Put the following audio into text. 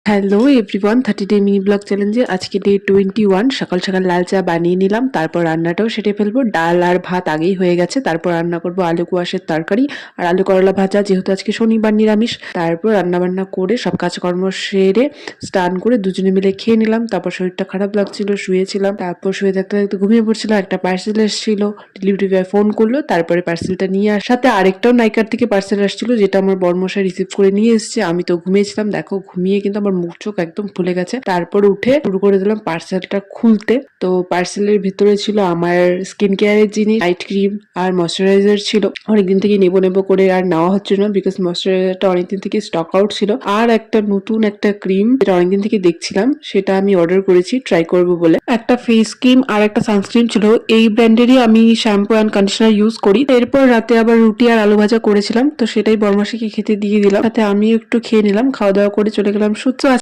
Hello everyone, 30 day mini blog চ্যালেঞ্জে আজকে day 21। সকাল সকাল লাল চা বানিয়ে নিলাম, তারপর রান্নাটাও সেরে ফেলবো। ডাল আর ভাত আগেই হয়ে গেছে, তারপর রান্না করব আলু কুয়াশের তরকারি আর আলু করলা ভাজা, যেহেতু আজকে শনিবার নিরামিষ। তারপর রান্না বান্না করে সব কাজকর্ম সেরে স্নান করে দুজনে মিলে খেয়ে নিলাম। তারপর শরীরটা খারাপ লাগছিল, শুয়েছিলাম। তারপর শুয়ে থাকতে থাকতে ঘুমিয়ে পড়ছিল। একটা পার্সেল এসেছিল, ডেলিভারি বয় ফোন করলো, তারপরে পার্সেলটা নিয়ে সাথে আরেকটাও নাইকার থেকে পার্সেল আসছিল, যেটা আমার বরমশাই রিসিভ করে নিয়ে এসেছে। আমি তো ঘুমিয়েছিলাম, দেখো ঘুমিয়ে কিন্তু আমার মুখ চোখ একদম ফুলে গেছে। তারপর উঠে শুরু করে দিলাম পার্সেলটা খুলতে। তো পার্সেলের ভিতরে ছিল আমার স্কিন কেয়ারের জিনিস, নাইট ক্রিম আর ময়শ্চারাইজার ছিল। অনেকদিন থেকে নেবো নেবো করে আর নেওয়া হচ্ছে না, বিকজ ময়শ্চারাইজারটা অনেকদিন থেকে স্টক আউট ছিল। আর একটা নতুন একটা ক্রিম, যেটা অনেকদিন থেকে দেখছিলাম, সেটা আমি অর্ডার করেছি ট্রাই করবো বলে। একটা ফেস ক্রিম আর একটা সানস্ক্রিন ছিল। এই ব্র্যান্ডেরই আমি শ্যাম্পু অ্যান্ড কন্ডিশনার ইউজ করি। এরপর রাতে আবার রুটি আর আলু ভাজা করেছিলাম, তো সেটাই বরমাসিকে খেতে দিয়ে দিলাম, সাথে আমিও একটু খেয়ে নিলাম। খাওয়া দাওয়া করে চলে গেলাম শুতে।